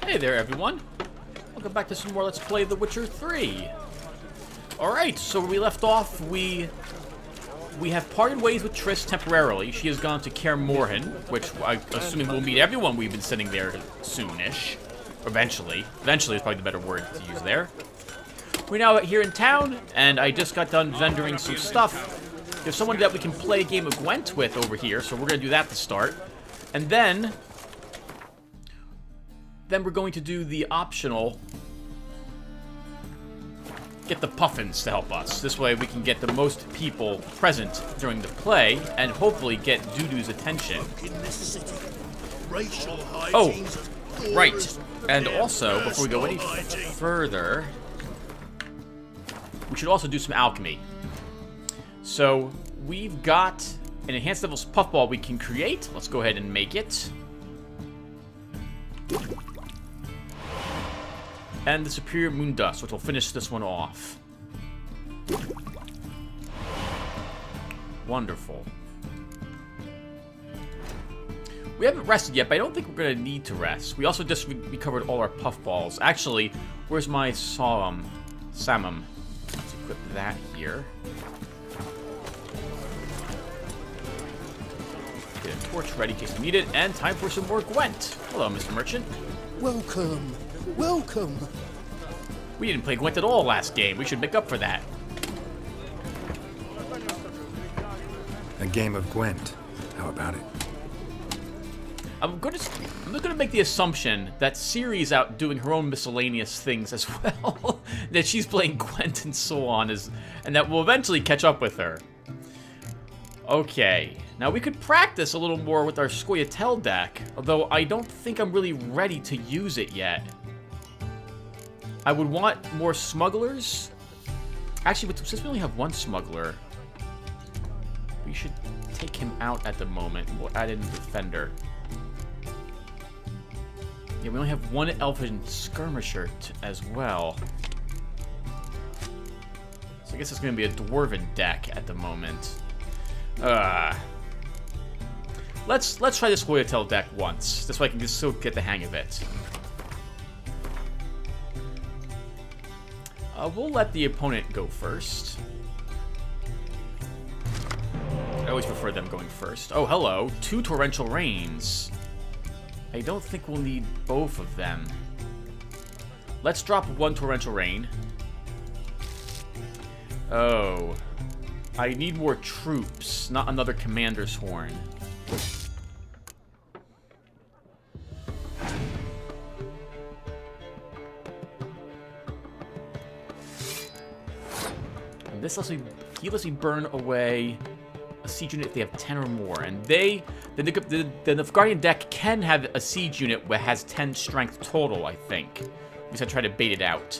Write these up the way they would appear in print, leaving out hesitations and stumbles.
Hey there, everyone. Welcome back to some more Let's Play The Witcher 3. Alright, so where we left off, we have parted ways with Triss temporarily. She has gone to Kaer Morhen, which I'm assuming we'll meet everyone we've been sending there soonish. Eventually. Eventually is probably the better word to use there. We're now here in town, and I just got done vendoring some stuff. There's someone that we can play a game of Gwent with over here, so we're going to do that to start. And then we're going to do the optional, get the puffins to help us. This way we can get the most people present during the play, and hopefully get Dudu's attention. Oh, right. And also, before we go any further, we should also do some alchemy. So, we've got an enhanced levels puffball we can create. Let's go ahead and make it. And the superior moon dust, which will finish this one off. Wonderful. We haven't rested yet, but I don't think we're going to need to rest. We also just recovered all our puffballs. Actually, where's my samum? Let's equip that here. Get a torch ready in case we need it, and time for some more Gwent. Hello, Mr. Merchant. Welcome. Welcome. We didn't play Gwent at all last game. We should make up for that. A game of Gwent. How about it? I'm gonna make the assumption that Ciri's out doing her own miscellaneous things as well. That she's playing Gwent and so on, and that we'll eventually catch up with her. Okay, now we could practice a little more with our Scoia'tael deck, although I don't think I'm really ready to use it yet. I would want more smugglers. Actually, since we only have one smuggler, we should take him out at the moment. We'll add in the defender. Yeah, we only have one elfin skirmisher as well. So I guess it's going to be a dwarven deck at the moment. Let's try the Scoia'tael deck once. This way I can just still get the hang of it. We'll let the opponent go first. I always prefer them going first. Oh, hello. 2 torrential rains. I don't think we'll need both of them. Let's drop 1 torrential rain. Oh. I need more troops, not another commander's horn. And this lets me burn away a siege unit if they have 10 or more. And the Nilfgaardian deck can have a siege unit that has 10 strength total, I think. At least I try to bait it out.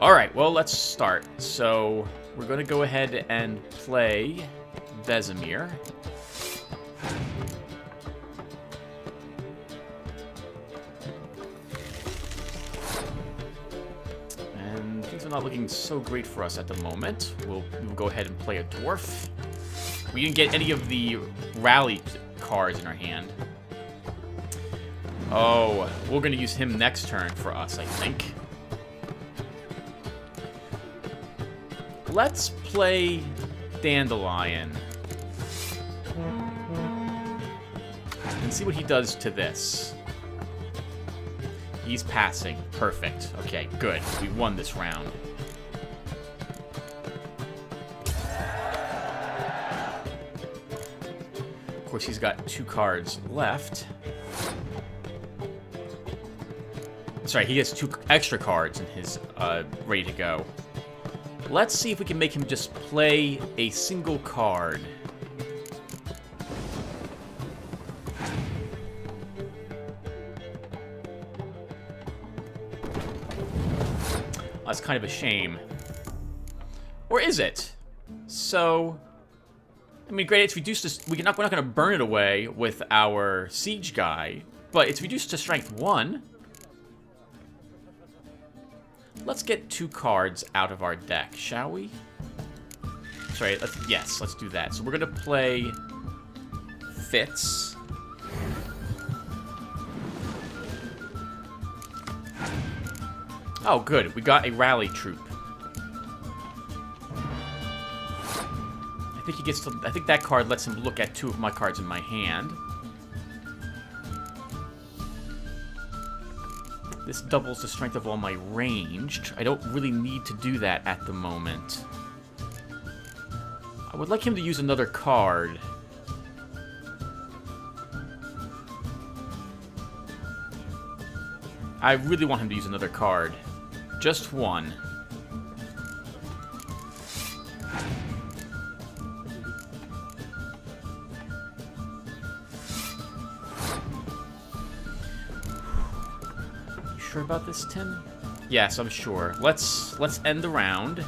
Alright, well, let's start. So, we're going to go ahead and play Vesemir. And things are not looking so great for us at the moment. We'll go ahead and play a dwarf. We didn't get any of the rally cards in our hand. Oh, we're going to use him next turn for us, I think. Let's play Dandelion. And see what he does to this. He's passing. Perfect. Okay, good. We won this round. Of course, he's got 2 cards left. Sorry, he has 2 extra cards in his ready to go. Let's see if we can make him just play a single card. That's kind of a shame. Or is it? So, I mean, great, it's reduced to... We're not going to burn it away with our siege guy, but it's reduced to strength 1. Let's get 2 cards out of our deck, shall we? Sorry, let's do that. So we're going to play Fitz. Oh, good. We got a rally troop. I think he gets to... I think that card lets him look at 2 of my cards in my hand. This doubles the strength of all my ranged. I don't really need to do that at the moment. I would like him to use another card. I really want him to use another card. Just one. You sure about this, Tim? Yes, I'm sure. Let's end the round.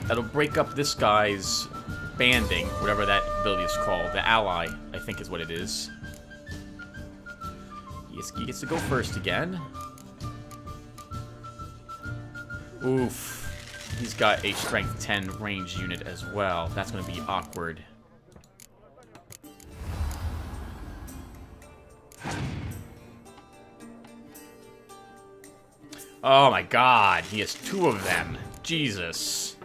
That'll break up this guy's banding, whatever that ability is called. The ally, I think is what it is. He gets to go first again. Oof. He's got a strength 10 range unit as well. That's going to be awkward. Oh my god, he has 2 of them. Jesus.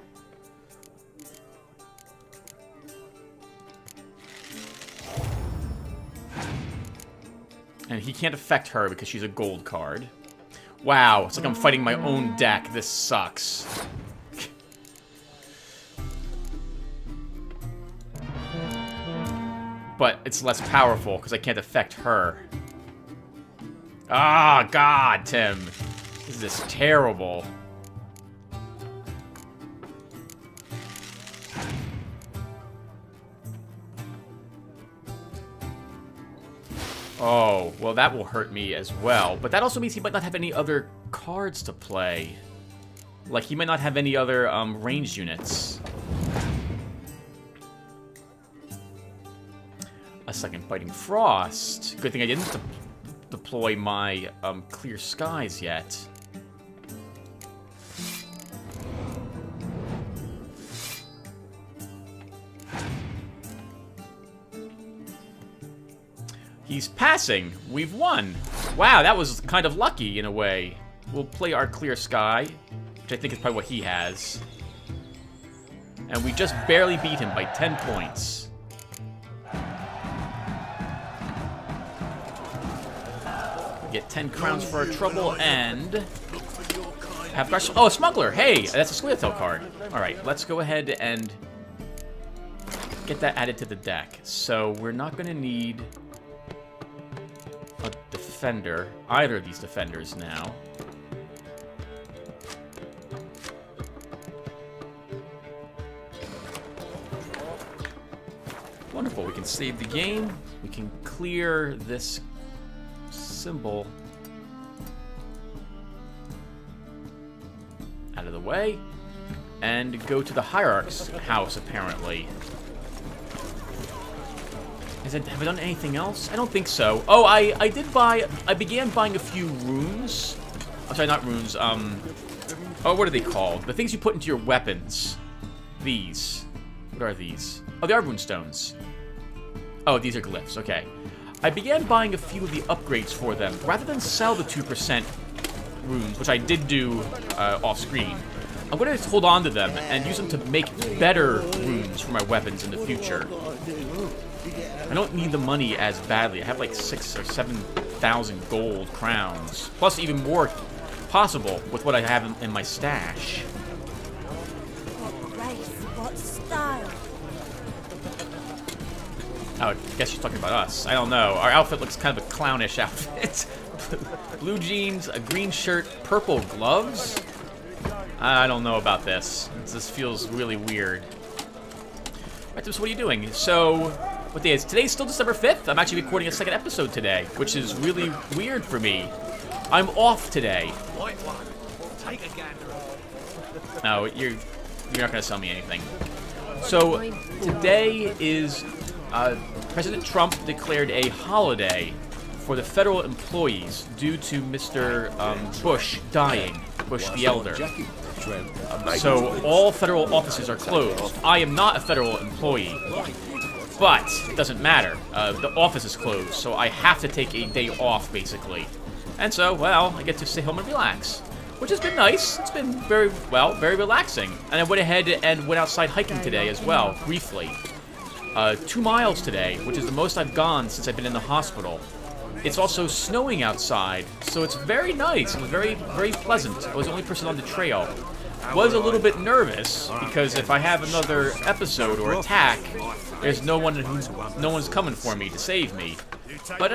And he can't affect her because she's a gold card. Wow, it's like I'm fighting my own deck. This sucks. But it's less powerful because I can't affect her. Ah, God, Tim. This is terrible. Oh, well that will hurt me as well. But that also means he might not have any other cards to play. Like, he might not have any other ranged units. A second Biting Frost. Good thing I didn't deploy my Clear Skies yet. He's passing. We've won. Wow, that was kind of lucky in a way. We'll play our Clear Sky, which I think is probably what he has. And we just barely beat him by 10 points. We get 10 crowns for our trouble and... have our... Oh, a Smuggler! Hey, that's a Squirtle card. Alright, let's go ahead and get that added to the deck. So we're not going to need... a defender, either of these defenders now. Wonderful, we can save the game. We can clear this symbol out of the way and go to the Hierarch's house, apparently. Have I done anything else? I don't think so. Oh, I did buy... I began buying a few runes. I'm sorry, not runes. Oh, what are they called? The things you put into your weapons. These. What are these? Oh, they are rune stones. Oh, these are glyphs. Okay. I began buying a few of the upgrades for them. Rather than sell the 2% runes, which I did do off-screen, I'm going to hold on to them and use them to make better runes for my weapons in the future. I don't need the money as badly. I have like 6,000 or 7,000 gold crowns. Plus even more possible with what I have in my stash. What race? What style? Oh, I guess she's talking about us. I don't know. Our outfit looks kind of a clownish outfit. Blue jeans, a green shirt, purple gloves? I don't know about this. This feels really weird. Right, so what are you doing? So... what day is it? Today's still December 5th. I'm actually recording a second episode today, which is really weird for me. I'm off today. No, you're not going to sell me anything. So, today is... President Trump declared a holiday for the federal employees due to Mr. Bush dying. Bush the Elder. So, all federal offices are closed. I am not a federal employee. But it doesn't matter. The office is closed, so I have to take a day off, basically. And so, well, I get to stay home and relax, which has been nice. It's been very relaxing. And I went ahead and went outside hiking today as well, briefly. 2 miles today, which is the most I've gone since I've been in the hospital. It's also snowing outside, so it's very nice. It was very pleasant. I was the only person on the trail. Was a little bit nervous because if I have another episode or attack, there's no one's coming for me to save me. But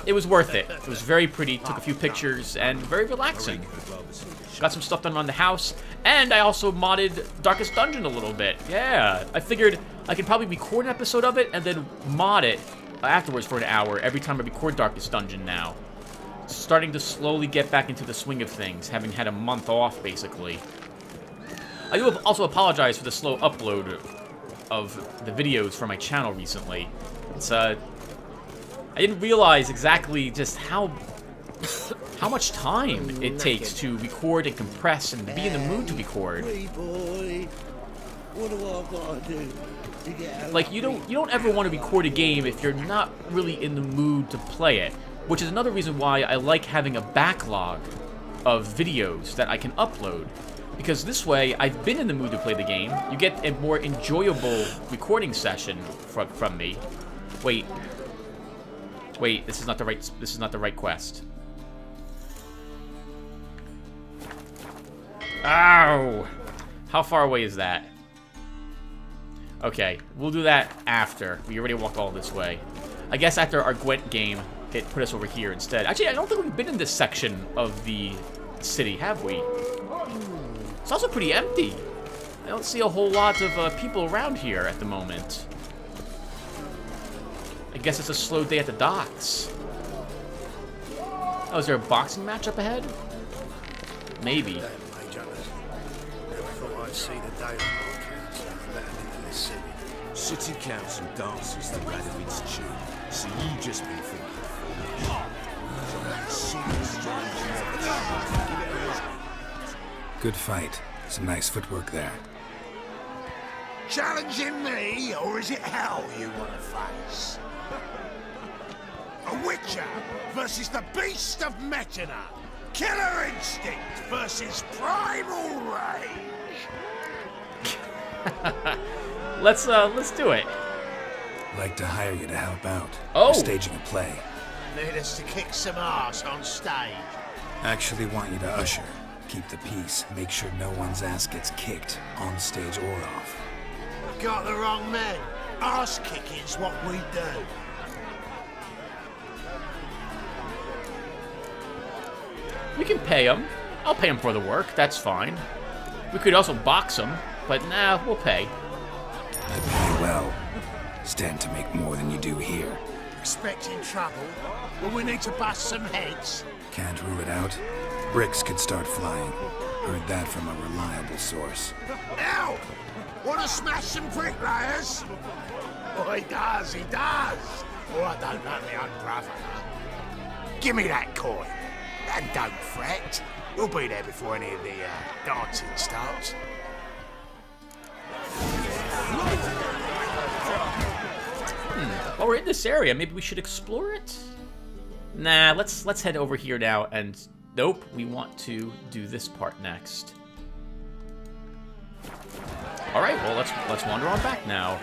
it was worth it. It was very pretty. Took a few pictures and very relaxing. Got some stuff done around the house, and I also modded Darkest Dungeon a little bit. Yeah, I figured I could probably record an episode of it and then mod it afterwards for an hour every time I record Darkest Dungeon now. Starting to slowly get back into the swing of things, having had a month off, basically. I do also apologize for the slow upload of the videos for my channel recently. It's, I didn't realize exactly just how much time it takes to record and compress and be in the mood to record. What do I gotta do to get out? Like, you don't ever want to record a game if you're not really in the mood to play it, which is another reason why I like having a backlog of videos that I can upload. Because this way, I've been in the mood to play the game. You get a more enjoyable recording session from me. Wait, this is not the right quest. Ow! How far away is that? Okay, we'll do that after. We already walked all this way. I guess after our Gwent game, it put us over here instead. Actually, I don't think we've been in this section of the city, have we? It's also pretty empty. I don't see a whole lot of people around here at the moment. I guess it's a slow day at the docks. Oh, is there a boxing match up ahead? Maybe. Never thought I'd see the day of our council letting into this city. City council dances to Blaviken's tune, so you just been thinking. Good fight. Some nice footwork there. Challenging me, or is it hell you want to face? A Witcher versus the Beast of Metina. Killer instinct versus primal rage. Let's do it. Like to hire you to help out. Oh. We're staging a play. Need us to kick some ass on stage. Actually want you to usher. Keep the peace. Make sure no one's ass gets kicked, on stage or off. Got the wrong man. Ass kicking's what we do. We can pay him. I'll pay him for the work. That's fine. We could also box him, but nah, we'll pay. I pay well. Stand to make more than you do here. Expecting trouble? Will we need to bust some heads? Can't rule it out. Bricks could start flying. Heard that from a reliable source. Now! Want to smash some bricklayers? Oh, he does. Oh, I don't know my own brother. Give me that coin. And don't fret. We'll be there before any of the dancing starts. While we're in this area, maybe we should explore it? Nah, let's head over here now and... Nope, we want to do this part next. Alright, well, let's wander on back now.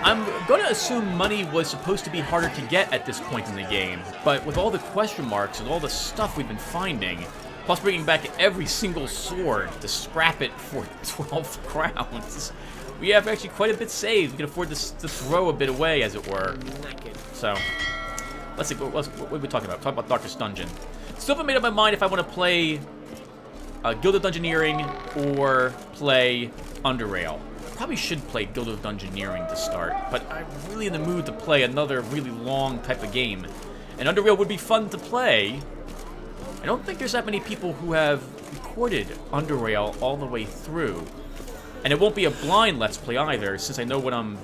I'm going to assume money was supposed to be harder to get at this point in the game, but with all the question marks and all the stuff we've been finding, plus bringing back every single sword to scrap it for 12 crowns, we have actually quite a bit saved. We can afford to throw a bit away, as it were. So... Let's see, what are we talking about? Talk about Darkest Dungeon. Still haven't made up my mind if I want to play Guild of Dungeoneering or play Underrail. Probably should play Guild of Dungeoneering to start, but I'm really in the mood to play another really long type of game. And Underrail would be fun to play. I don't think there's that many people who have recorded Underrail all the way through. And it won't be a blind Let's Play either, since I know what I'm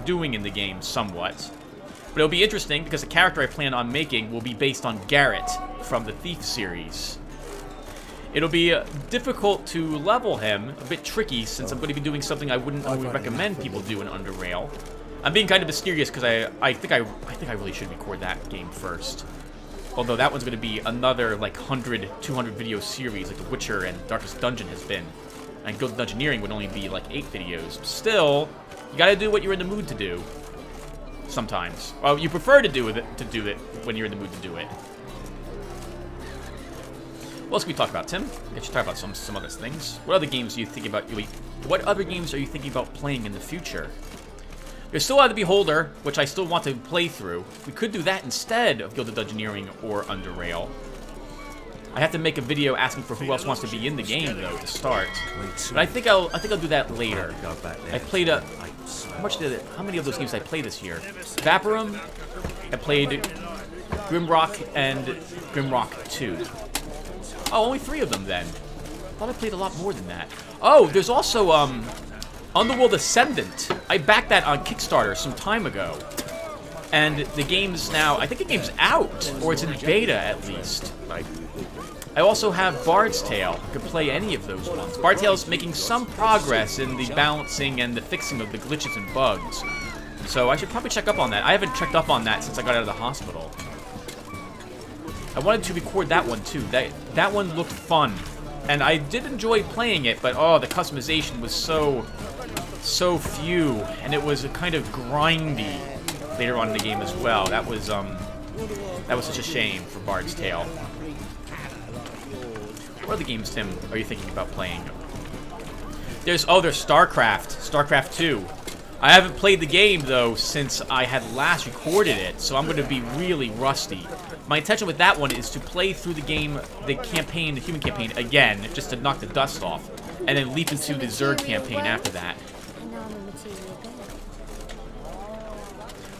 doing in the game somewhat. But it'll be interesting because the character I plan on making will be based on Garrett from the Thief series. It'll be difficult to level him, a bit tricky, since I'm going to be doing something I wouldn't normally recommend people do in Underrail. I'm being kind of mysterious because I think I really should record that game first. Although that one's going to be another like 100, 200 video series like The Witcher and Darkest Dungeon has been. And Guild of Dungeoneering would only be like 8 videos. Still, you gotta do what you're in the mood to do. Sometimes. Well, you prefer to do it when you're in the mood to do it. What else can we talk about, Tim? We should talk about some other things. What other games do you think about? What other games are you thinking about playing in the future? There's still The Beholder, which I still want to play through. We could do that instead of Guild of Dungeoneering or Underrail. I have to make a video asking for who else wants to be in the game though to start. But I think I'll do that later. I played how many of those games did I play this year? Vaporum. I played Grimrock and Grimrock 2. Oh, only 3 of them then. I thought I played a lot more than that. Oh, there's also Underworld Ascendant. I backed that on Kickstarter some time ago. And the game's now, I think the game's out, or it's in beta at least. I also have Bard's Tale. I could play any of those ones. Bard's Tale is making some progress in the balancing and the fixing of the glitches and bugs. So I should probably check up on that. I haven't checked up on that since I got out of the hospital. I wanted to record that one too. That one looked fun. And I did enjoy playing it, but oh, the customization was so few. And it was kind of grindy later on in the game as well. That was such a shame for Bard's Tale. What other games, Tim, are you thinking about playing? There's StarCraft. StarCraft 2. I haven't played the game, though, since I had last recorded it, so I'm going to be really rusty. My intention with that one is to play through the game, the campaign, the human campaign, again, just to knock the dust off, and then leap into the Zerg campaign after that.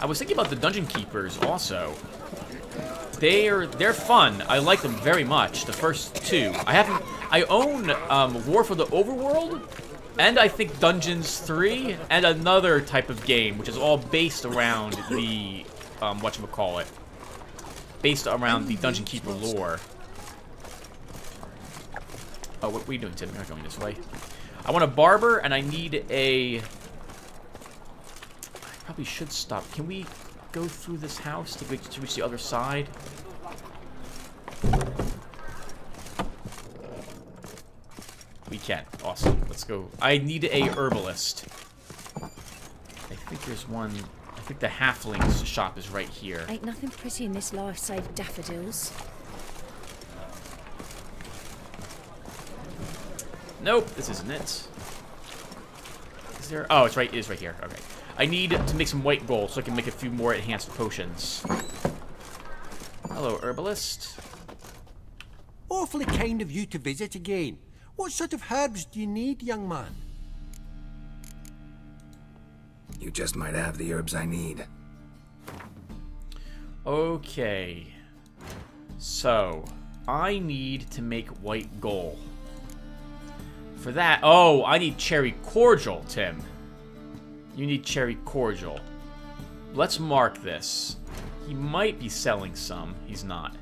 I was thinking about the Dungeon Keepers, also. They're fun. I like them very much. The first 2. I own War for the Overworld, and I think Dungeons 3, and another type of game, which is all based around the whatchamacallit. Based around the Dungeon Keeper lore. Oh, what are you doing, Tim? You're not going this way. I want a barber, and I need a. I probably should stop. Can we go through this house to reach the other side? We can. Awesome. Let's go. I need a herbalist. I think there's one. I think the halfling's shop is right here. Ain't nothing pretty in this life save daffodils. Nope, this isn't it. Is there? Oh, it's right. It is right here. Okay. I need to make some white gold so I can make a few more enhanced potions. Hello, herbalist. Awfully kind of you to visit again. What sort of herbs do you need, young man? You just might have the herbs I need. Okay. So, I need to make white gold. For that, oh, I need cherry cordial, Tim. You need cherry cordial. Let's mark this. He might be selling some. He's not.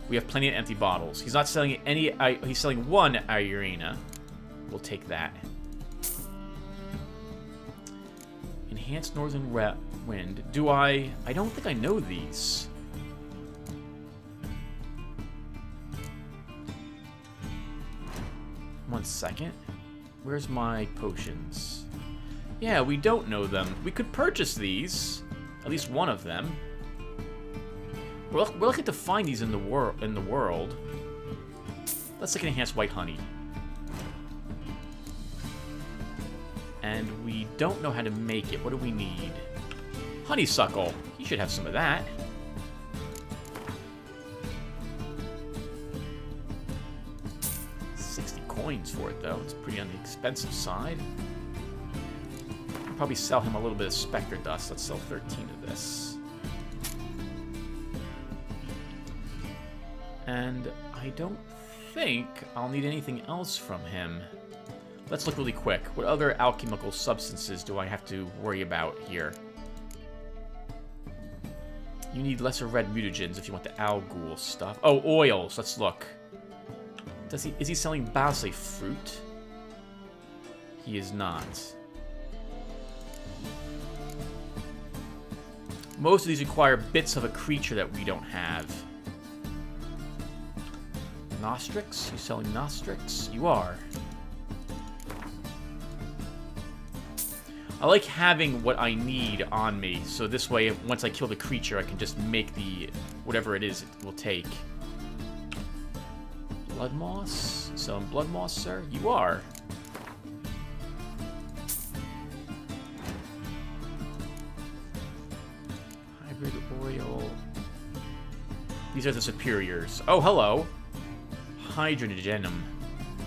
We have plenty of empty bottles. He's not selling any. He's selling 1 Irina. We'll take that. Enhanced Northern Wind. Do I don't think I know these. One second. Where's my potions? Yeah, we don't know them. We could purchase these. At least one of them. We're looking to find these in the world. Let's take an enhanced white honey. And we don't know how to make it. What do we need? Honeysuckle. You should have some of that. $60 coins for it, though. It's pretty on the expensive side. I'll probably sell him a little bit of Spectre Dust. Let's sell 13 of this. And I don't think I'll need anything else from him. Let's look really quick. What other alchemical substances do I have to worry about here? You need lesser red mutagens if you want the Al Ghul stuff. Oh, oils. Let's look. Is he selling Basile fruit? He is not. Most of these require bits of a creature that we don't have. Nostrix? You selling Nostrix? You are. I like having what I need on me, so this way, once I kill the creature, I can just make the whatever it is it will take. Blood moss? Selling blood moss, sir? You are. Hybrid oil. These are the superiors. Oh, hello. Hydrogenum.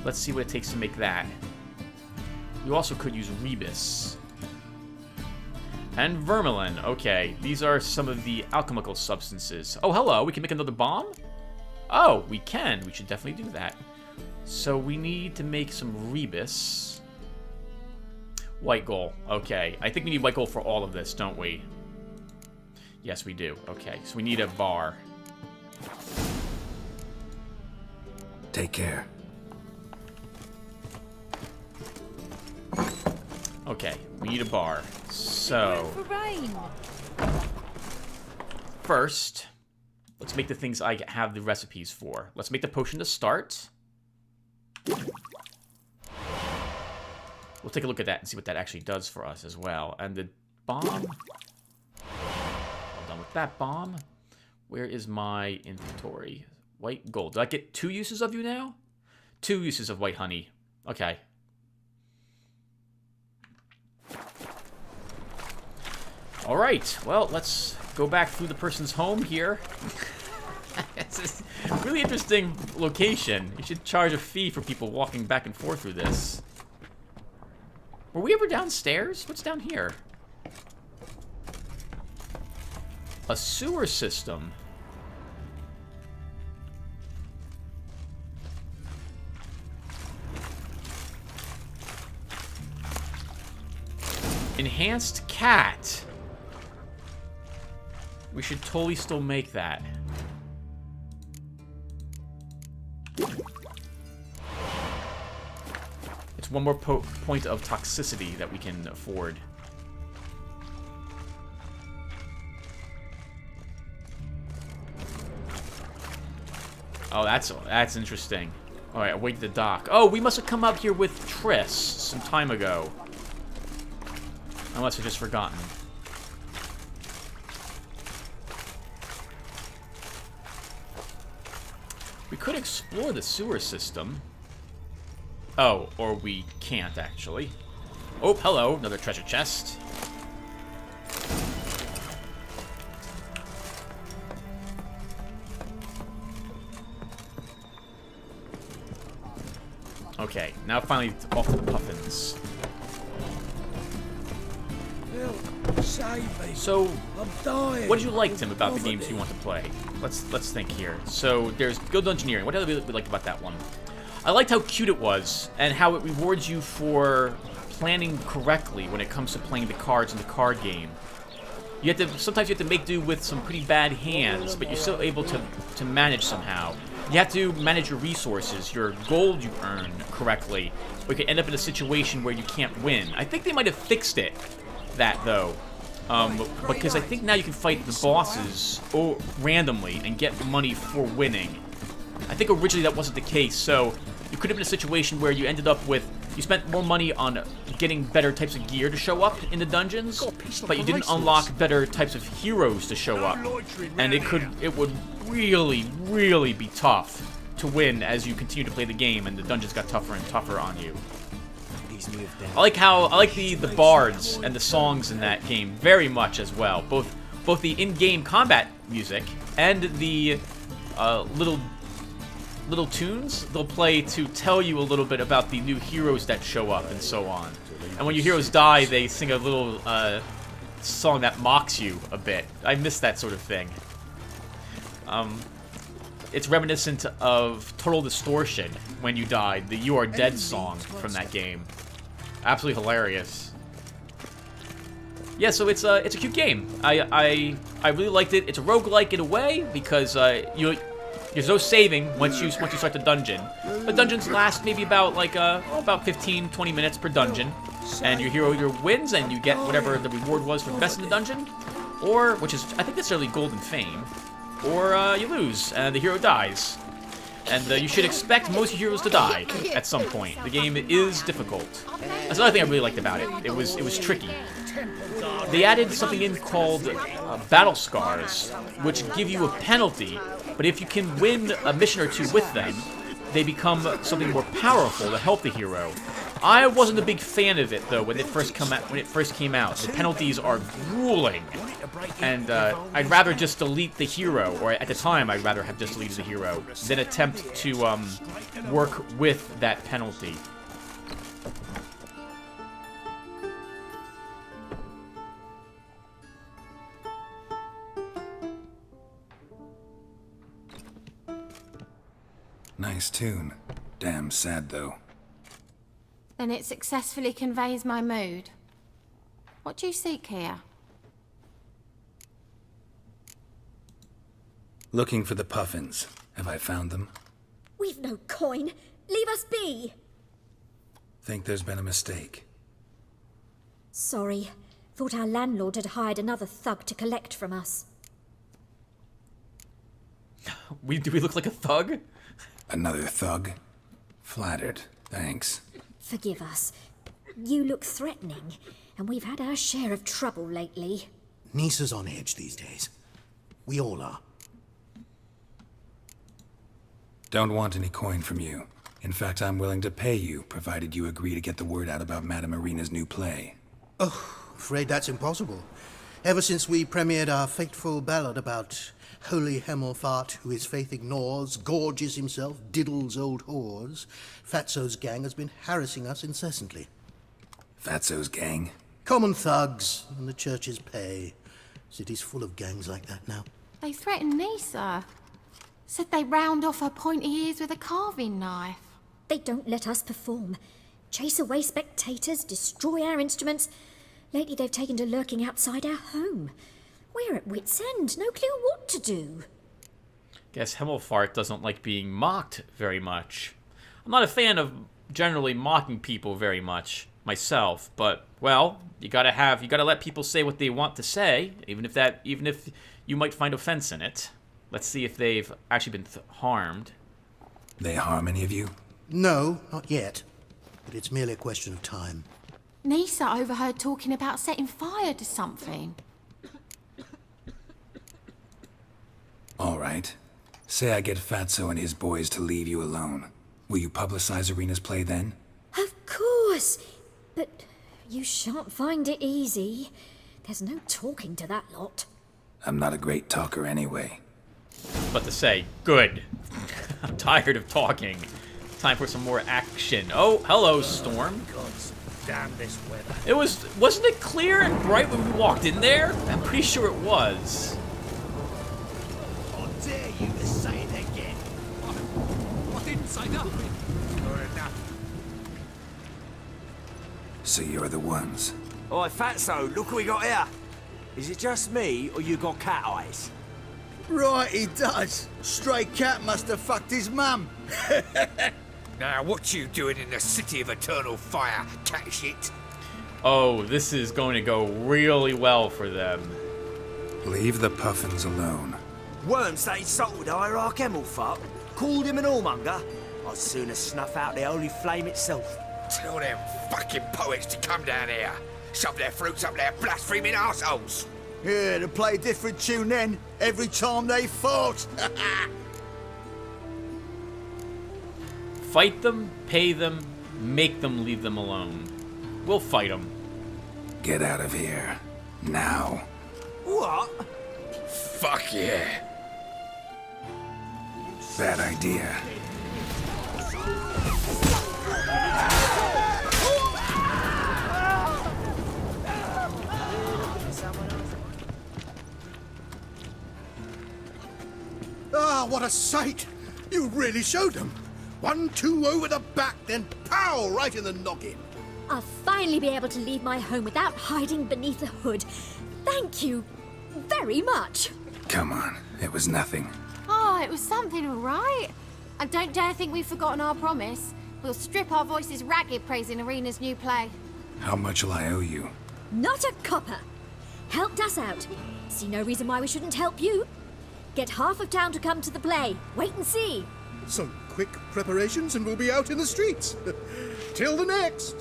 Let's see what it takes to make that. You also could use Rebus. And Vermilion. Okay, these are some of the alchemical substances. Oh, hello. We can make another bomb? Oh, we can. We should definitely do that. So we need to make some Rebus. White gold. Okay. I think we need white gold for all of this, don't we? Yes, we do. Okay, so we need a bar. Take care. Okay, we need a bar. So, For rain. first, let's make the things I have the recipes for. Let's make the potion to start. We'll take a look at that and see what that actually does for us as well. And the bomb. All done with that bomb. Where is my inventory? White gold. Did I get 2 uses of you now? 2 uses of white honey. Okay. Alright, well, let's go back through the person's home here. It's a really interesting location. You should charge a fee for people walking back and forth through this. Were we ever downstairs? What's down here? A sewer system. Enhanced cat. We should totally still make that. It's one more point of toxicity that we can afford. Oh, that's interesting. All right, await the dock. Oh, we must have come up here with Triss some time ago. Unless I've just forgotten. We could explore the sewer system. Oh, or we can't, actually. Oh, hello, another treasure chest. Okay, now finally off to the puffins. So, what did you like, Tim, about the games you want to play? Let's think here. So, there's Guild Engineering. What did we like about that one? I liked how cute it was, and how it rewards you for planning correctly when it comes to playing the cards in the card game. You have to, sometimes you have to make do with some pretty bad hands, but you're still able to manage somehow. You have to manage your resources, your gold you earn correctly, or you could end up in a situation where you can't win. I think they might have fixed that though. Because I think now you can fight the bosses randomly and get money for winning. I think originally that wasn't the case, so you could have been in a situation where you ended up with, you spent more money on getting better types of gear to show up in the dungeons, but you didn't unlock better types of heroes to show up. And it would really, really be tough to win as you continue to play the game and the dungeons got tougher and tougher on you. I like the bards and the songs in that game very much as well. Both the in-game combat music and the little tunes they'll play to tell you a little bit about the new heroes that show up and so on. And when your heroes die, they sing a little song that mocks you a bit. I miss that sort of thing. It's reminiscent of Total Distortion when you died, the You Are Dead song from that game. Absolutely hilarious. Yeah, so it's a cute game. I really liked it. It's a roguelike in a way because There's no saving once you start the dungeon. The dungeons last maybe about like about 15-20 minutes per dungeon, and your hero either wins and you get whatever the reward was for the best in the dungeon, or which is I think necessarily golden fame, or you lose and the hero dies. And you should expect most heroes to die at some point. The game is difficult. That's another thing I really liked about it. It was tricky. They added something in called battle scars, which give you a penalty, but if you can win a mission or two with them, they become something more powerful to help the hero. I wasn't a big fan of it though when it first came out. The penalties are grueling, and I'd rather just delete the hero, or at the time I'd rather have just deleted the hero than attempt to work with that penalty. Nice tune. Damn sad though. Then it successfully conveys my mood. What do you seek here? Looking for the puffins. Have I found them? We've no coin. Leave us be. Think there's been a mistake. Sorry. Thought our landlord had hired another thug to collect from us. Do we look like a thug? Another thug? Flattered. Thanks. Forgive us. You look threatening, and we've had our share of trouble lately. Nisa's on edge these days. We all are. Don't want any coin from you. In fact, I'm willing to pay you, provided you agree to get the word out about Madame Irina's new play. Oh, afraid that's impossible. Ever since we premiered our fateful ballad about Holy Hemelfart, who his faith ignores, gorges himself, diddles old whores, Fatso's gang has been harassing us incessantly. Fatso's gang? Common thugs, and the church's pay. City's full of gangs like that now. They threatened Nisa. Said they round off her pointy ears with a carving knife. They don't let us perform. Chase away spectators, destroy our instruments. Lately they've taken to lurking outside our home. We're at wit's end, no clue what to do. Guess Hemelfart doesn't like being mocked very much. I'm not a fan of generally mocking people very much myself, but well, you gotta let people say what they want to say, even if you might find offense in it. Let's see if they've actually been harmed. They harm any of you? No, not yet. But it's merely a question of time. Nisa overheard talking about setting fire to something. All right. Say I get Fatso and his boys to leave you alone. Will you publicize Irina's play then? Of course. But you shan't find it easy. There's no talking to that lot. I'm not a great talker anyway. But to say, good. I'm tired of talking. Time for some more action. Oh, hello, Storm. Damn this weather. Wasn't it clear and bright when we walked in there? I'm pretty sure it was. How dare you to say it again? I didn't say nothing. Good enough. So you're the ones. Oi, Fatso, look what we got here. Is it just me, or you got cat eyes? Right, he does. Stray cat must have fucked his mum. Now, what you doing in the city of eternal fire, cat shit? Oh, this is going to go really well for them. Leave the puffins alone. Worms that insulted Hierarch Hemelfart, called him an whoremonger. I'd sooner snuff out the holy flame itself. Tell them fucking poets to come down here. Shove their fruits up their blaspheming arseholes. Yeah, to play a different tune then, every time they fought. Fight them, pay them, make them leave them alone. We'll fight them. Get out of here. Now. What? Fuck yeah. Bad idea. Ah, what a sight! You really showed them. 1-2 over the back, then pow, right in the noggin. I'll finally be able to leave my home without hiding beneath the hood. Thank you very much. Come on, it was nothing. Oh, Oh, it was something, all right. And don't dare think we've forgotten our promise. We'll strip our voices ragged praising Arena's new play. How much will I owe you? Not a copper. Helped us out. See no reason why we shouldn't help you. Get half of town to come to the play. Wait and see. Some quick preparations and we'll be out in the streets. Till the next.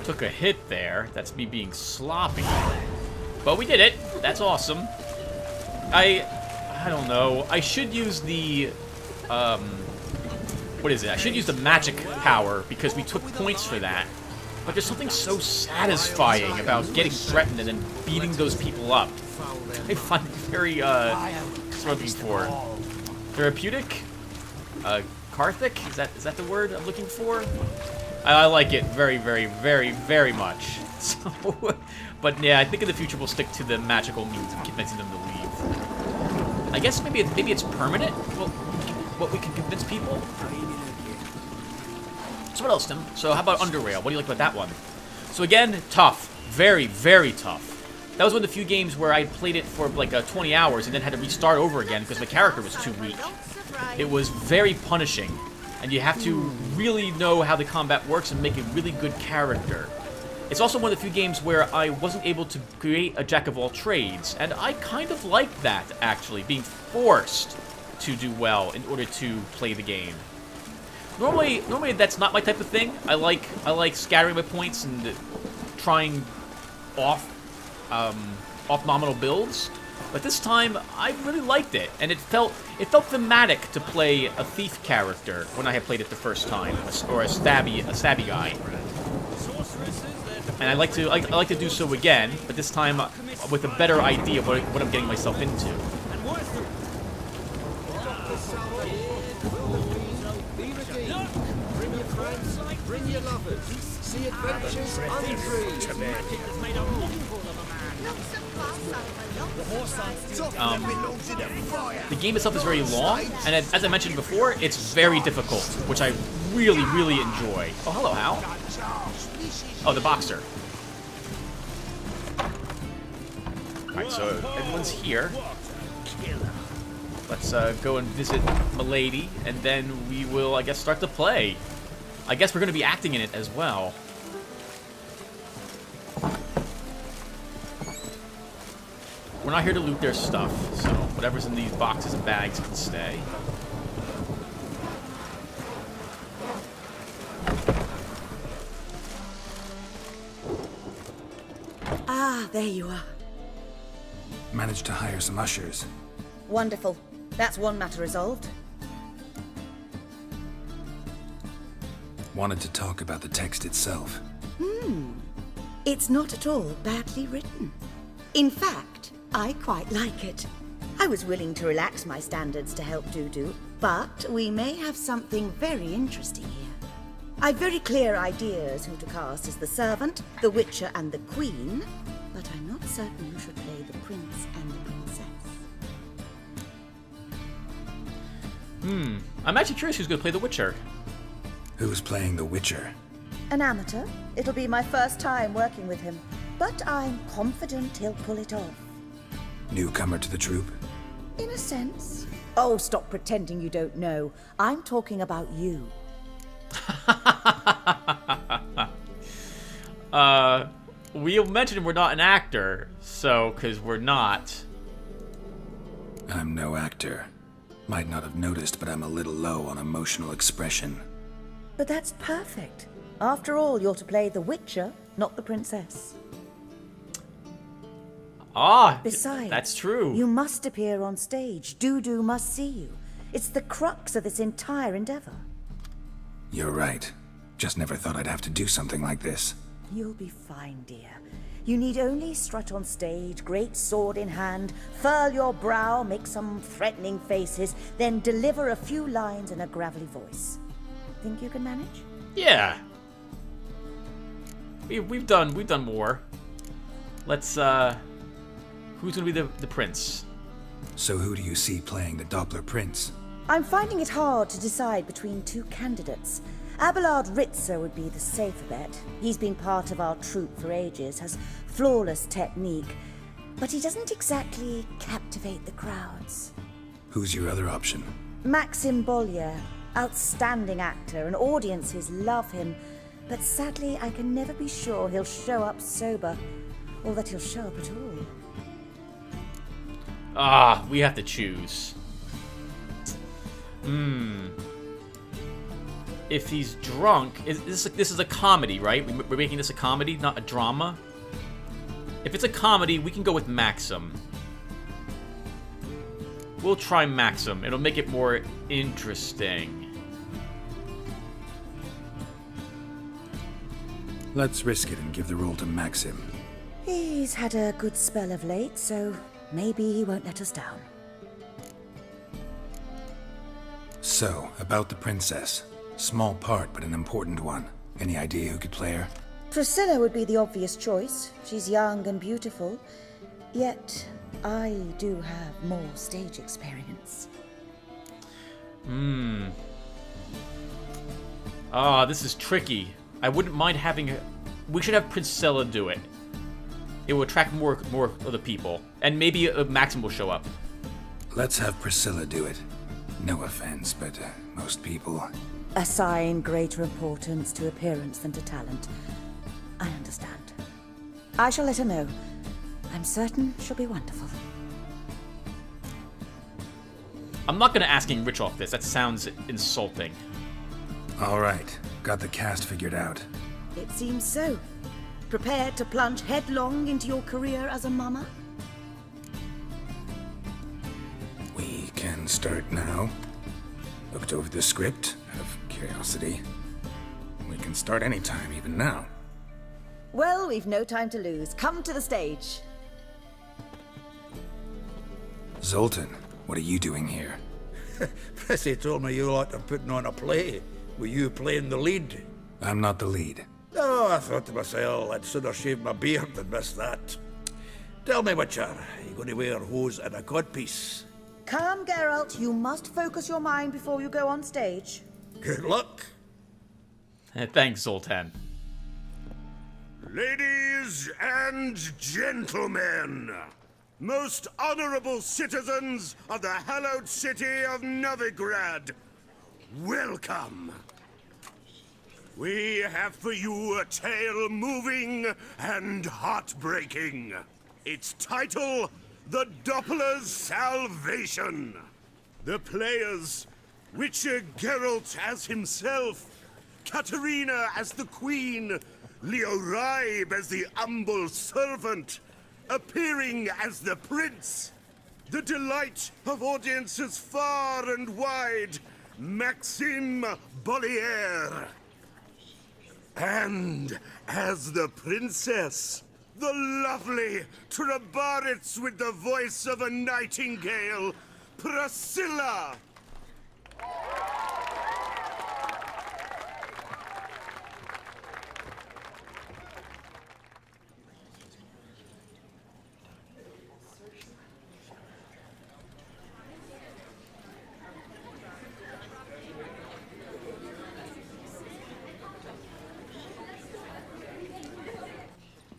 Took a hit there. That's me being sloppy. But we did it. That's awesome. I don't know. I should use the what is it? I should use the magic power because we took points for that. But there's something so satisfying about getting threatened and then beating those people up. I find it very what's what I'm looking for? Therapeutic? Karthic? Is that the word I'm looking for? I like it very, very, very, very much. So, but yeah, I think in the future we'll stick to the magical means of convincing them to leave. I guess maybe it's permanent. Well, what we can convince people. So what else, Tim? So how about Underrail? What do you like about that one? So again, tough, very, very tough. That was one of the few games where I played it for like 20 hours and then had to restart over again because my character was too weak. It was very punishing. And you have to really know how the combat works and make a really good character. It's also one of the few games where I wasn't able to create a jack of all trades, and I kind of liked that, actually, being forced to do well in order to play the game. Normally that's not my type of thing. I like scattering my points and trying off nominal builds. But this time, I really liked it, and it felt thematic to play a thief character when I had played it the first time, or a stabby guy. And I like to do so again, but this time with a better idea of what I'm getting myself into. Bring your lovers. See adventures unfree. The game itself is very long, and as I mentioned before, it's very difficult, which I really, really enjoy. Oh, hello, Hal. Oh, the boxer. Alright, so everyone's here. Let's go and visit Milady, and then we will, I guess, start to play. I guess we're going to be acting in it as well. We're not here to loot their stuff, so whatever's in these boxes and bags can stay. Ah, there you are. Managed to hire some ushers. Wonderful. That's one matter resolved. Wanted to talk about the text itself. It's not at all badly written. In fact, I quite like it. I was willing to relax my standards to help Dudu, but we may have something very interesting here. I've very clear ideas who to cast as the servant, the witcher, and the queen, but I'm not certain who should play the prince and the princess. I'm actually curious who's going to play the Witcher. Who's playing the Witcher? An amateur. It'll be my first time working with him, but I'm confident he'll pull it off. Newcomer to the troupe? In a sense. Oh, stop pretending you don't know. I'm talking about you. We mentioned we're not an actor, so, because we're not. I'm no actor. Might not have noticed, but I'm a little low on emotional expression. But that's perfect. After all, you're to play the Witcher, not the princess. Ah, Besides, that's true. You must appear on stage. Dudu must see you. It's the crux of this entire endeavor. You're right. Just never thought I'd have to do something like this. You'll be fine, dear. You need only strut on stage, great sword in hand, furl your brow, make some threatening faces, then deliver a few lines in a gravelly voice. Think you can manage? Yeah. We've done more. Let's who's gonna be the prince? So who do you see playing the Doppler Prince? I'm finding it hard to decide between two candidates. Abelard Ritzer would be the safer bet. He's been part of our troupe for ages, has flawless technique. but he doesn't exactly captivate the crowds. Who's your other option? Maxim Bollier, outstanding actor, and audiences love him. But sadly, I can never be sure he'll show up sober, or that he'll show up at all. Ah, we have to choose. If he's drunk, this is a comedy, right? We're making this a comedy, not a drama. If it's a comedy, we can go with Maxim. We'll try Maxim. It'll make it more interesting. Let's risk it and give the role to Maxim. He's had a good spell of late, so maybe he won't let us down. So, about the princess. Small part, but an important one. Any idea who could play her? Priscilla would be the obvious choice. She's young and beautiful. Yet, I do have more stage experience. Ah, this is tricky. I wouldn't mind having her. We should have Priscilla do it. It will attract more of the people. And maybe Maxim will show up. Let's have Priscilla do it. No offense, but most people... Assign greater importance to appearance than to talent. I understand. I shall let her know. I'm certain she'll be wonderful. I'm not going to ask Rich off this. That sounds insulting. All right. Got the cast figured out. It seems so. Prepared to plunge headlong into your career as a mama? We can start now. Looked over the script, out of curiosity. We can start anytime, even now. Well, we've no time to lose. Come to the stage. Zoltan, what are you doing here? Prissy told me you ought to putting on a play. Were you playing the lead? I'm not the lead. Oh, I thought to myself, I'd sooner shave my beard than miss that. Tell me, Witcher, are you going to wear hose and a codpiece? Calm, Geralt. You must focus your mind before you go on stage. Good luck. Thanks, Zoltan. Ladies and gentlemen, most honorable citizens of the hallowed city of Novigrad, welcome. We have for you a tale moving and heartbreaking. Its title, The Doppler's Salvation. The players, Witcher Geralt as himself, Katerina as the Queen, Lotaeri as the humble servant, appearing as the Prince, the delight of audiences far and wide, Maxim Bollier. And as the Princess, the lovely Trabaritz with the voice of a nightingale, Priscilla.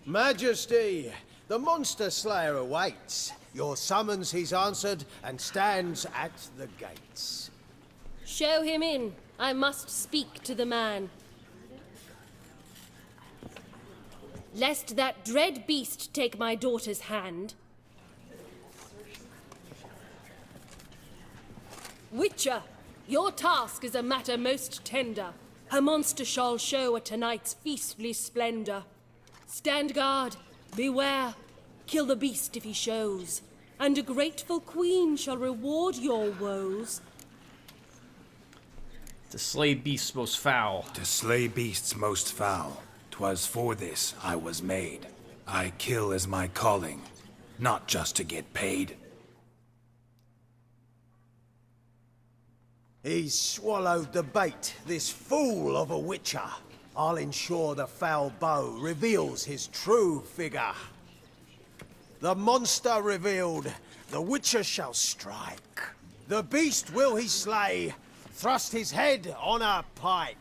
Majesty, the monster slayer awaits. Your summons he's answered and stands at the gates. Show him in. I must speak to the man. Lest that dread beast take my daughter's hand. Witcher, your task is a matter most tender. A monster shall show at tonight's feastly splendor. Stand guard, beware, kill the beast if he shows, and a grateful queen shall reward your woes. To slay beasts most foul. To slay beasts most foul. 'Twas for this I was made. I kill as my calling, not just to get paid. He's swallowed the bait, this fool of a witcher. I'll ensure the foul bow reveals his true figure. The monster revealed, the witcher shall strike. The beast will he slay, thrust his head on a pike.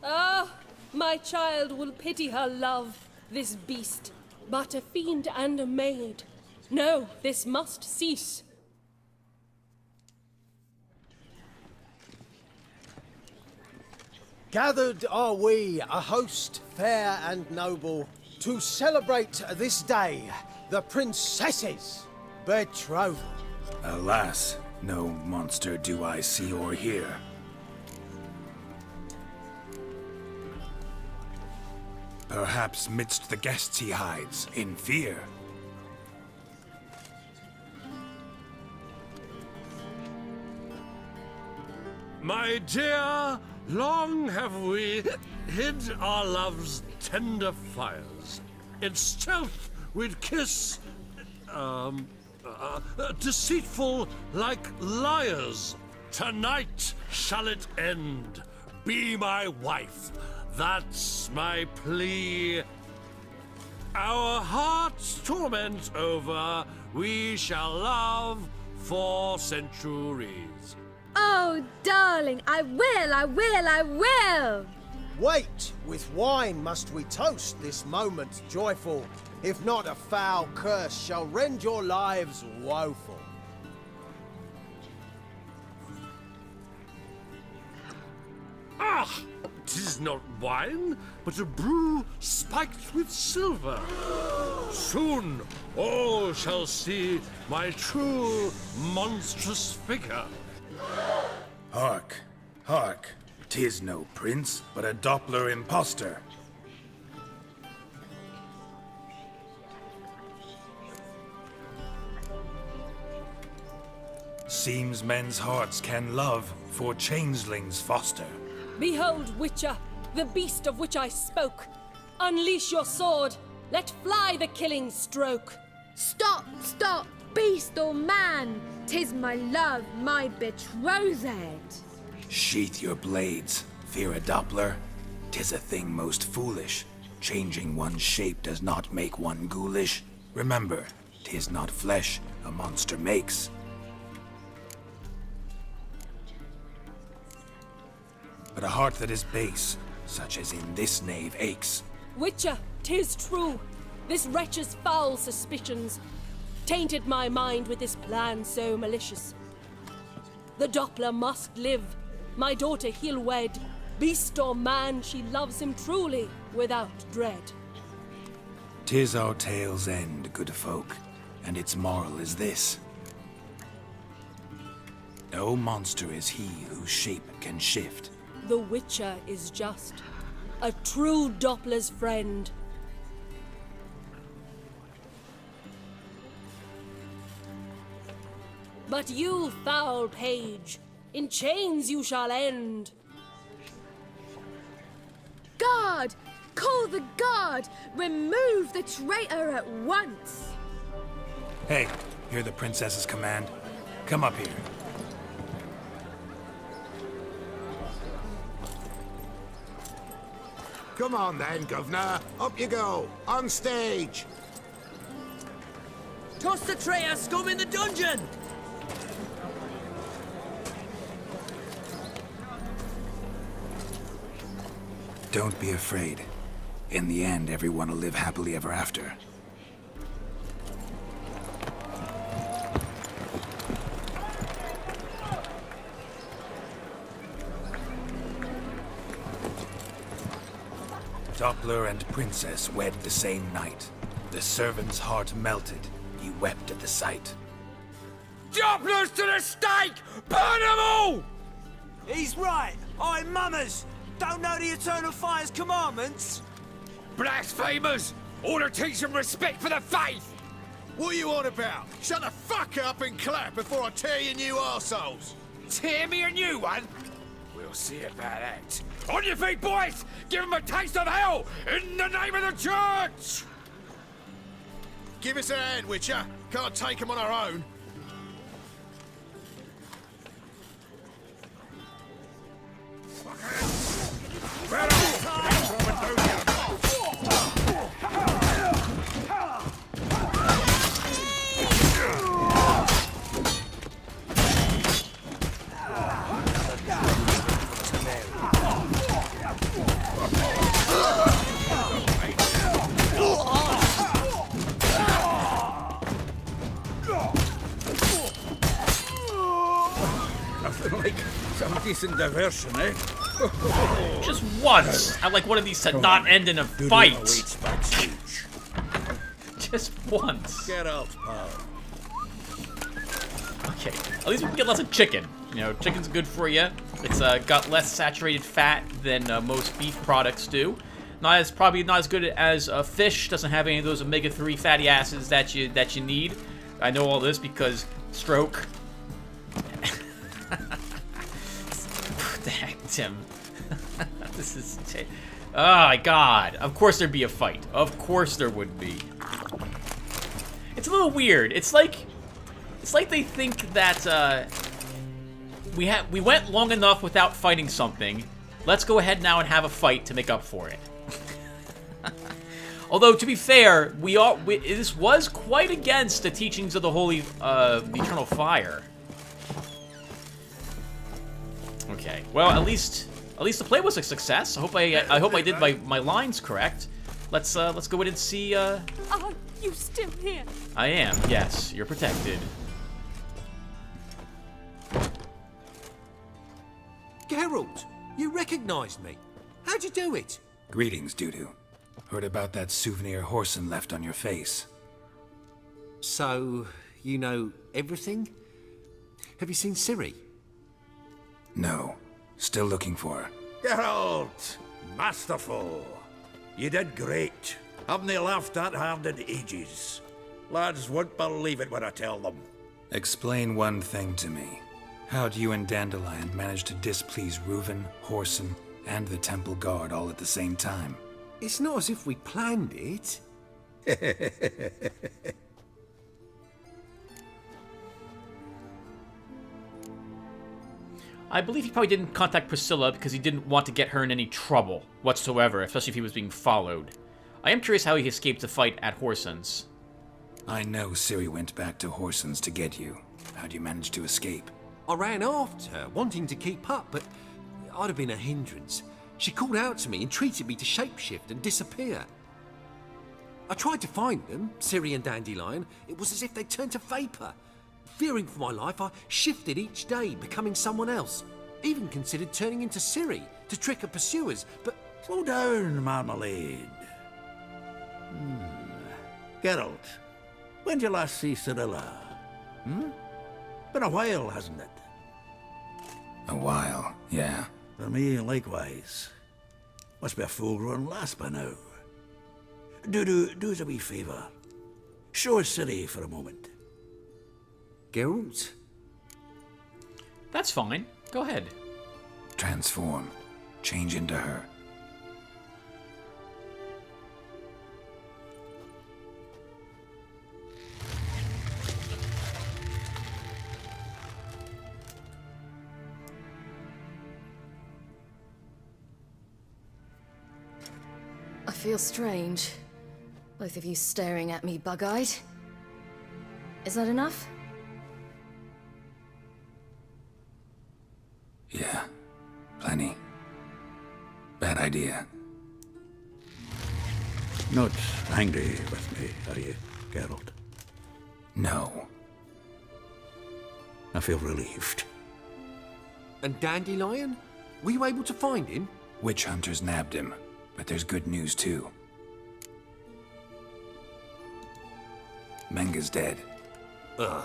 Ah, my child will pity her love, this beast, but a fiend and a maid. No, this must cease. Gathered are we, a host fair and noble, to celebrate this day, the princess's betrothal. Alas, no monster do I see or hear. Perhaps midst the guests he hides, in fear. My dear, long have we hid our love's tender fires. In stealth we'd kiss, deceitful like liars. Tonight shall it end. Be my wife. That's my plea. Our hearts' torment over, we shall love for centuries. Oh, darling, I will! Wait, with wine must we toast this moment joyful. If not, a foul curse shall rend your lives woeful. Ah! 'Tis not wine, but a brew spiked with silver. Soon all shall see my true monstrous figure. Hark, hark. 'Tis no prince, but a Doppler impostor. Seems men's hearts can love, for changelings foster. Behold, Witcher, the beast of which I spoke. Unleash your sword. Let fly the killing stroke. Stop, stop, beast or man! 'Tis my love, my betrothed. Sheath your blades, fear a Doppler. 'Tis a thing most foolish. Changing one's shape does not make one ghoulish. Remember, 'tis not flesh a monster makes. But a heart that is base, such as in this knave aches. Witcher, 'tis true. This wretch's foul suspicions tainted my mind with this plan so malicious. The Doppler must live. My daughter he'll wed. Beast or man, she loves him truly, without dread. 'Tis our tale's end, good folk, and its moral is this. No monster is he whose shape can shift. The Witcher is just a true Doppler's friend. But you, foul page, in chains you shall end. Guard! Call the guard! Remove the traitor at once! Hey, hear the princess's command? Come up here. Come on then, Governor. Up you go. On stage. Toss the traitor scum in the dungeon! Don't be afraid. In the end, everyone will live happily ever after. Doppler and princess wed the same night. The servant's heart melted. He wept at the sight. Dopplers to the stake! Burn them all! He's right. I'm mummers. Don't know the Eternal Fire's commandments? Blasphemers! Order teach them respect for the faith! What are you on about? Shut the fuck up and clap before I tear you new arseholes! Tear me a new one? We'll see about that. On your feet, boys! Give them a taste of hell in the name of the church! Give us a hand, Witcher. Can't take them on our own. Decent diversion, eh? Just once! I like one of these to not end in a fight. Just once. Get out, pal. Okay, at least we can get lots of chicken. You know, chicken's good for you. It's got less saturated fat than most beef products do. Probably not as good as fish. Doesn't have any of those omega-3 fatty acids that you need. I know all this because stroke. The heck, Tim. This is. Oh my God! Of course there'd be a fight. Of course there would be. It's a little weird. It's like they think that we went long enough without fighting something. Let's go ahead now and have a fight to make up for it. Although to be fair, this was quite against the teachings of the Holy Eternal Fire. Okay. Well, at least the play was a success. I hope I did my lines correct. Let's go in and see. Are you still here? I am. Yes, you're protected. Geralt, you recognized me. How'd you do it? Greetings, Dudu. Heard about that souvenir Horson left on your face. So, you know everything? Have you seen Ciri? No. Still looking for her. Geralt! Masterful! You did great. Haven't they laughed that hard in ages? Lads won't believe it when I tell them. Explain one thing to me. How do you and Dandelion manage to displease Reuven, Horson, and the Temple Guard all at the same time? It's not as if we planned it. I believe he probably didn't contact Priscilla because he didn't want to get her in any trouble whatsoever, especially if he was being followed. I am curious how he escaped the fight at Horson's. I know Ciri went back to Horson's to get you. How'd you manage to escape? I ran after her, wanting to keep up, but I'd have been a hindrance. She called out to me and treated me to shapeshift and disappear. I tried to find them, Ciri and Dandelion. It was as if they'd turned to vapour. Fearing for my life, I shifted each day, becoming someone else. Even considered turning into Ciri to trick her pursuers, but... Slow down, Marmalade. Geralt, when did you last see Cirilla? Been a while, hasn't it? A while, yeah. For me, likewise. Must be a full-grown lass by now. Do us a wee favour. Show us Ciri for a moment. Geralt? That's fine. Go ahead. Transform. Change into her. I feel strange. Both of you staring at me bug-eyed. Is that enough? Yeah. Plenty. Bad idea. Not angry with me, are you, Geralt? No. I feel relieved. And Dandelion? Were you able to find him? Witch hunters nabbed him, but there's good news too. Menga's dead. Ugh,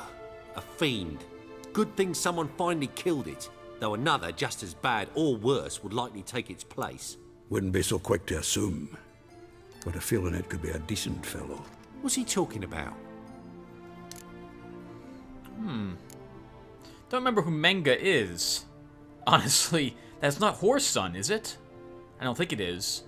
a fiend. Good thing someone finally killed it, though another just as bad or worse would likely take its place. Wouldn't be so quick to assume. Got a feeling it could be a decent fellow. What's he talking about? Don't remember who Menga is. Honestly, that's not Horson, is it? I don't think it is.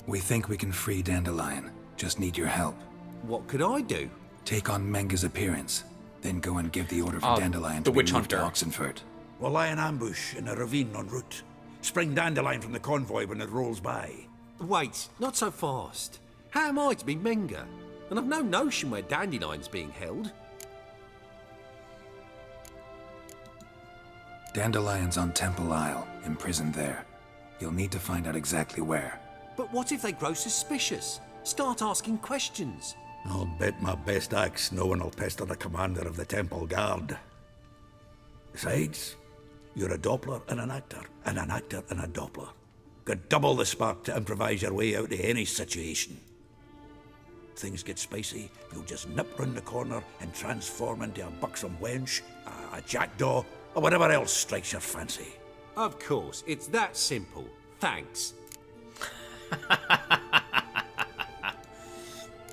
We think we can free Dandelion. Just need your help. What could I do? Take on Menga's appearance, then go and give the order for Dandelion the to be witch moved to hunter. Oxenfurt. We'll lie in ambush in a ravine en route. Spring Dandelion from the convoy when it rolls by. Wait, not so fast. How am I to be Menga? And I've no notion where Dandelion's being held. Dandelion's on Temple Isle, imprisoned there. You'll need to find out exactly where. But what if they grow suspicious? Start asking questions? I'll bet my best axe no one will pester the commander of the Temple Guard. Besides, You're a Doppler and an actor and a Doppler. Got double the spark to improvise your way out of any situation. Things get spicy, you'll just nip round the corner and transform into a buxom wench, a jackdaw, or whatever else strikes your fancy. Of course, it's that simple. Thanks.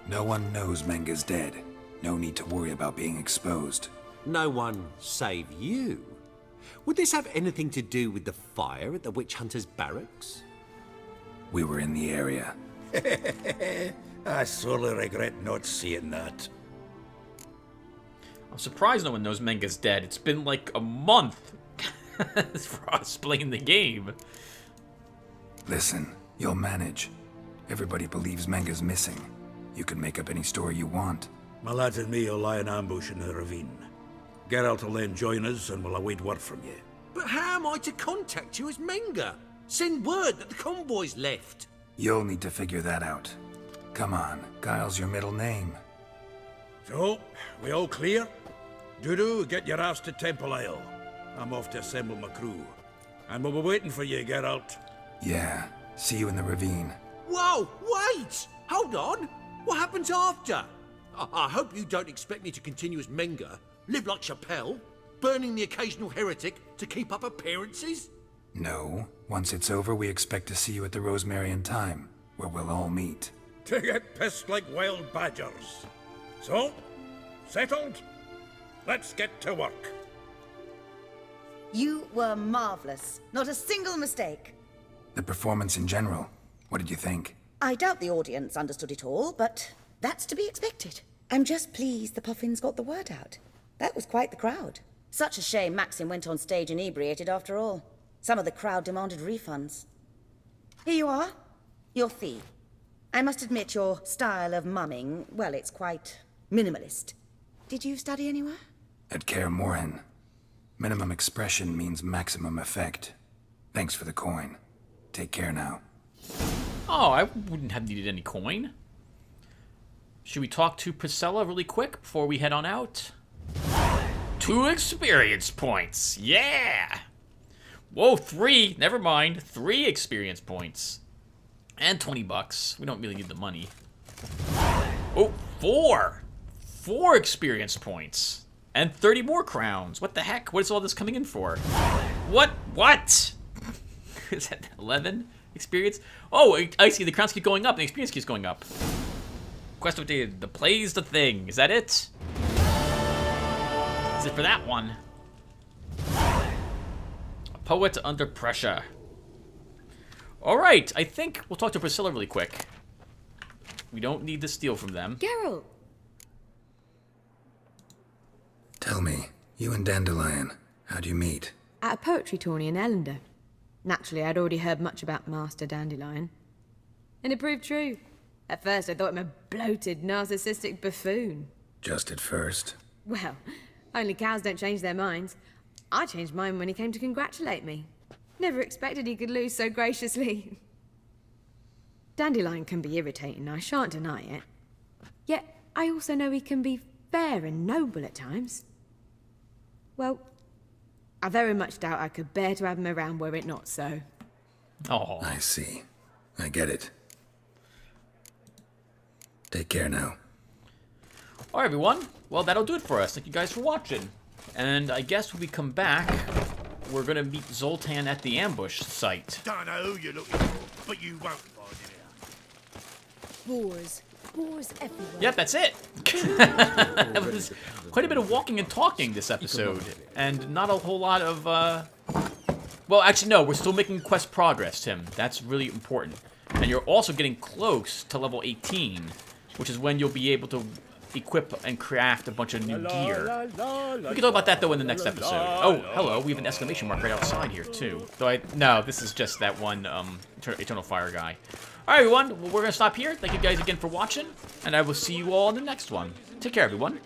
No one knows Menga's dead. No need to worry about being exposed. No one save you. Would this have anything to do with the fire at the witch hunter's barracks? We were in the area. I sorely regret not seeing that. I'm surprised no one knows Menga's dead. It's been like a month for us playing the game. Listen, you'll manage. Everybody believes Menga's missing. You can make up any story you want. My lads and me will lie in ambush in the ravine. Geralt will then join us and we'll await word from you. But how am I to contact you as Menga? Send word that the convoy's left. You'll need to figure that out. Come on, Guile's your middle name. So, we all clear? Dudu, get your ass to Temple Isle. I'm off to assemble my crew. And we'll be waiting for you, Geralt. Yeah, see you in the ravine. Whoa, wait! Hold on! What happens after? I hope you don't expect me to continue as Menga, live like Chappelle, burning the occasional heretic to keep up appearances? No. Once it's over, we expect to see you at the Rosemary in Time, where we'll all meet. To get pissed like wild badgers. So, settled? Let's get to work. You were marvelous. Not a single mistake. The performance in general, what did you think? I doubt the audience understood it all, but that's to be expected. I'm just pleased the Puffins got the word out. That was quite the crowd. Such a shame Maxim went on stage inebriated after all. Some of the crowd demanded refunds. Here you are, your fee. I must admit your style of mumming, well, it's quite minimalist. Did you study anywhere? At Kaer Morhen. Minimum expression means maximum effect. Thanks for the coin. Take care now. Oh, I wouldn't have needed any coin. Should we talk to Priscilla really quick before we head on out? 2 experience points. Yeah! Whoa, 3. Never mind. 3 experience points. And 20 bucks. We don't really need the money. Oh, 4. 4 experience points. And 30 more crowns. What the heck? What is all this coming in for? What? What? Is that 11 experience? Oh, I see. The crowns keep going up. And the experience keeps going up. Quest updated. The play's the thing. Is that it? Is it for that one? A poet under pressure. Alright, I think we'll talk to Priscilla really quick. We don't need to steal from them. Geralt! Tell me, you and Dandelion, how'd you meet? At a poetry tourney in Ellender. Naturally, I'd already heard much about Master Dandelion. And it proved true. At first, I thought him a bloated, narcissistic buffoon. Just at first? Well, only cows don't change their minds. I changed mine when he came to congratulate me. Never expected he could lose so graciously. Dandelion can be irritating, I shan't deny it. Yet, I also know he can be fair and noble at times. Well, I very much doubt I could bear to have him around were it not so. Oh, I see. I get it. Take care now. Alright, everyone. Well, that'll do it for us. Thank you guys for watching. And I guess when we come back, we're going to meet Zoltan at the ambush site. Don't know who you're looking for, but you won't find it out. Boars. Boars everywhere. Yep, that's it. That was quite a bit of walking and talking this episode. And not a whole lot of, Well, actually, no. We're still making quest progress, Tim. That's really important. And you're also getting close to level 18, which is when you'll be able to equip and craft a bunch of new gear. We can talk about that, though, in the next episode. Oh, hello. We have an exclamation mark right outside here, too. Though no, this is just that one Eternal Fire guy. All right, everyone. Well, we're going to stop here. Thank you guys again for watching, and I will see you all in the next one. Take care, everyone.